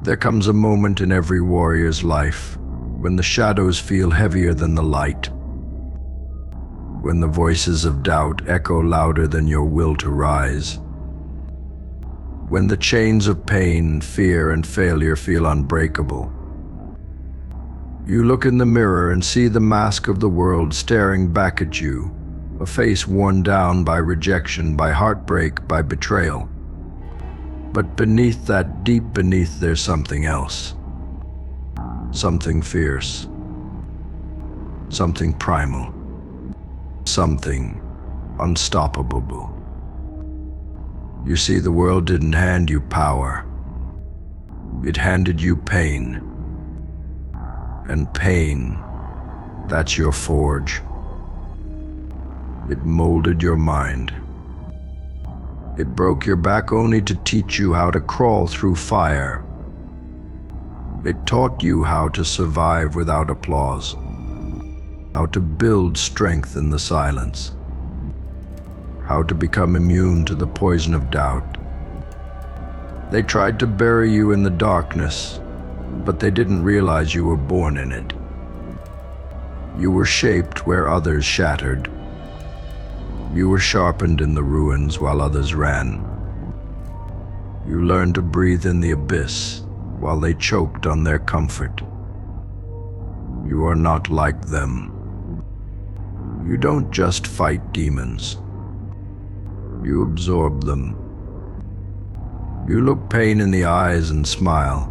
There comes a moment in every warrior's life when the shadows feel heavier than the light, when the voices of doubt echo louder than your will to rise, when the chains of pain, fear, and failure feel unbreakable. You look in the mirror and see the mask of the world staring back at you, a face worn down by rejection, by heartbreak, by betrayal. But beneath that, deep beneath, there's something else. Something fierce. Something primal. Something unstoppable. You see, the world didn't hand you power. It handed you pain. And pain, that's your forge. It molded your mind. It broke your back only to teach you how to crawl through fire. It taught you how to survive without applause, how to build strength in the silence, how to become immune to the poison of doubt. They tried to bury you in the darkness, but they didn't realize you were born in it. You were shaped where others shattered. You were sharpened in the ruins while others ran. You learned to breathe in the abyss while they choked on their comfort. You are not like them. You don't just fight demons. You absorb them. You look pain in the eyes and smile.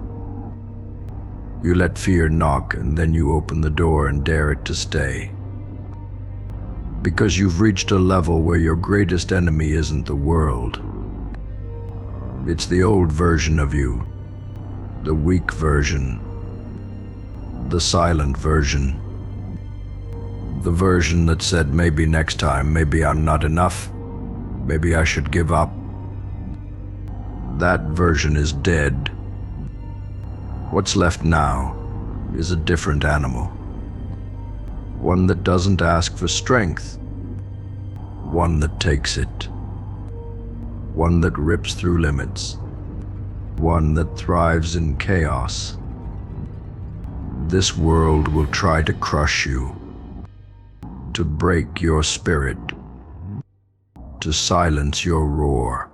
You let fear knock, and then you open the door and dare it to stay. Because you've reached a level where your greatest enemy isn't the world. It's the old version of you, the weak version, the silent version, the version that said, maybe next time, maybe I'm not enough, maybe I should give up. That version is dead. What's left now is a different animal. One that doesn't ask for strength. One that takes it. One that rips through limits. One that thrives in chaos. This world will try to crush you, to break your spirit, to silence your roar.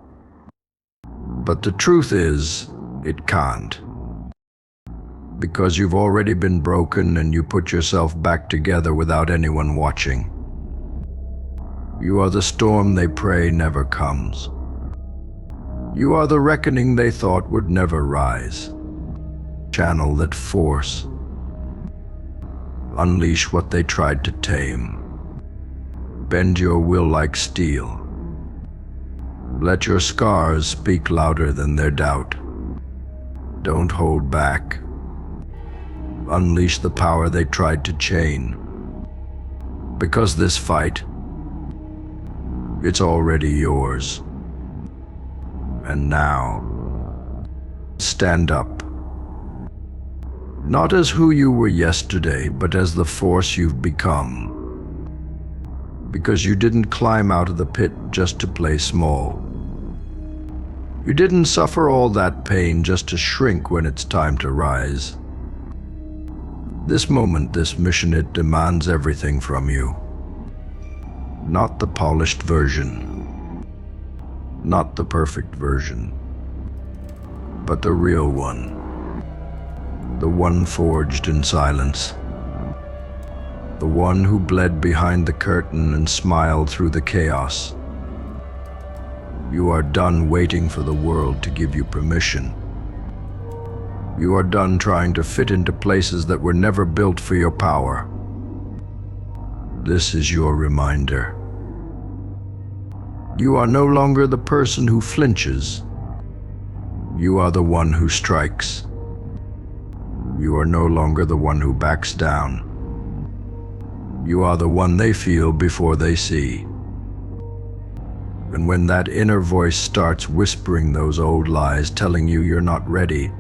But the truth is, it can't. Because you've already been broken and you put yourself back together without anyone watching. You are the storm they pray never comes. You are the reckoning they thought would never rise. Channel that force. Unleash what they tried to tame. Bend your will like steel. Let your scars speak louder than their doubt. Don't hold back. Unleash the power they tried to chain. Because this fight, it's already yours. And now, stand up. Not as who you were yesterday, but as the force you've become. Because you didn't climb out of the pit just to play small. You didn't suffer all that pain just to shrink when it's time to rise. This moment, this mission, it demands everything from you. Not the polished version. Not the perfect version. But the real one. The one forged in silence. The one who bled behind the curtain and smiled through the chaos. You are done waiting for the world to give you permission. You are done trying to fit into places that were never built for your power. This is your reminder. You are no longer the person who flinches. You are the one who strikes. You are no longer the one who backs down. You are the one they feel before they see. And when that inner voice starts whispering those old lies, telling you you're not ready,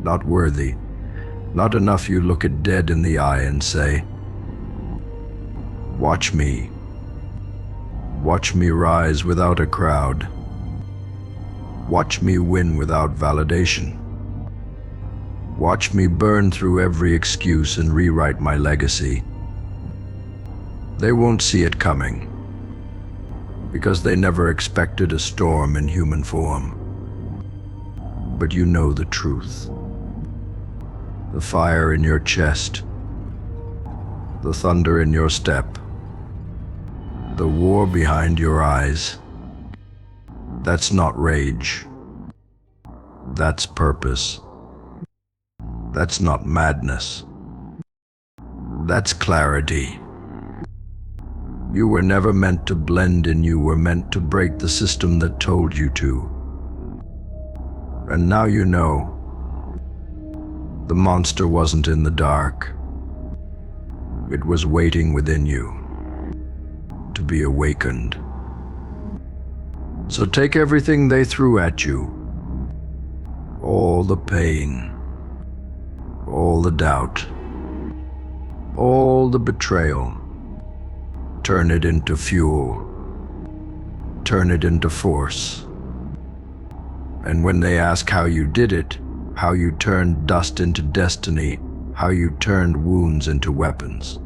not worthy, not enough, you look it dead in the eye and say, watch me. Watch me rise without a crowd. Watch me win without validation. Watch me burn through every excuse and rewrite my legacy. They won't see it coming, because they never expected a storm in human form. But you know the truth. The fire in your chest, the thunder in your step, the war behind your eyes. That's not rage. That's purpose. That's not madness. That's clarity. You were never meant to blend in, you were meant to break the system that told you to. And now you know. The monster wasn't in the dark. It was waiting within you to be awakened. So take everything they threw at you, all the pain, all the doubt, all the betrayal. Turn it into fuel. Turn it into force. And when they ask how you did it, how you turned dust into destiny, how you turned wounds into weapons,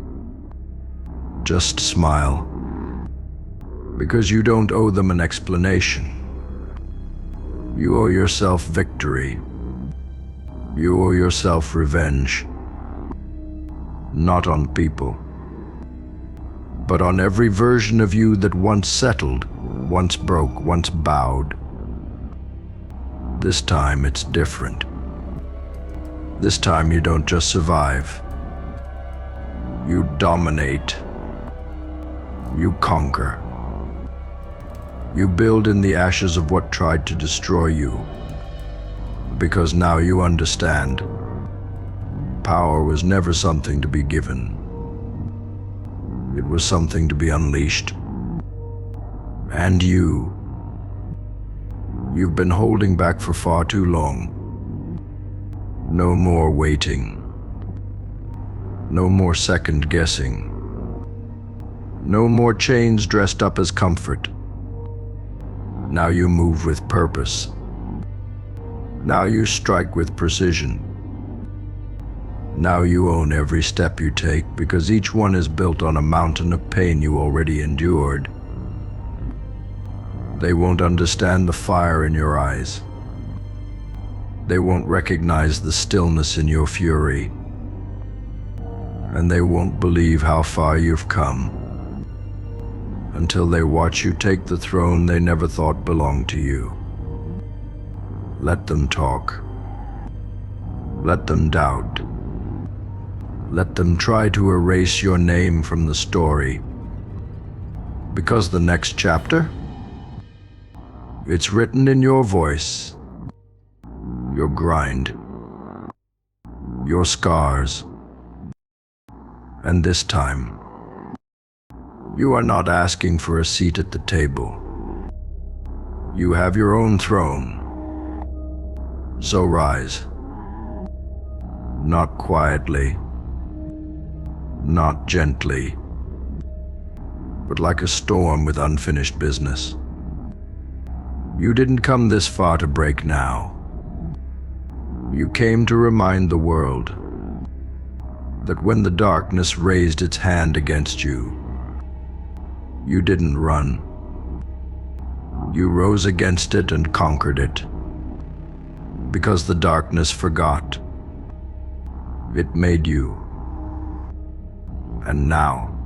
just smile, because you don't owe them an explanation. You owe yourself victory. You owe yourself revenge. Not on people, but on every version of you that once settled, once broke, once bowed. This time it's different. This time you don't just survive. You dominate. You conquer. You build in the ashes of what tried to destroy you. Because now you understand. Power was never something to be given. It was something to be unleashed. And you've been holding back for far too long. No more waiting. No more second guessing. No more chains dressed up as comfort. Now you move with purpose. Now you strike with precision. Now you own every step you take, because each one is built on a mountain of pain you already endured. They won't understand the fire in your eyes. They won't recognize the stillness in your fury. And they won't believe how far you've come until they watch you take the throne they never thought belonged to you. Let them talk. Let them doubt. Let them try to erase your name from the story. Because the next chapter, it's written in your voice, your grind, your scars. And this time, you are not asking for a seat at the table. You have your own throne. So rise. Not quietly, not gently, but like a storm with unfinished business. You didn't come this far to break now. You came to remind the world that when the darkness raised its hand against you, you didn't run. You rose against it and conquered it. Because the darkness forgot. It made you. And now,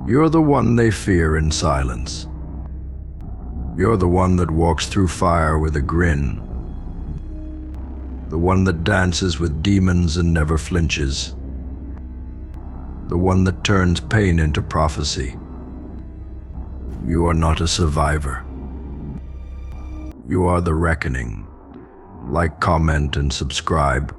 you're the one they fear in silence. You're the one that walks through fire with a grin. The one that dances with demons and never flinches. The one that turns pain into prophecy. You are not a survivor. You are the reckoning. Like, comment, and subscribe.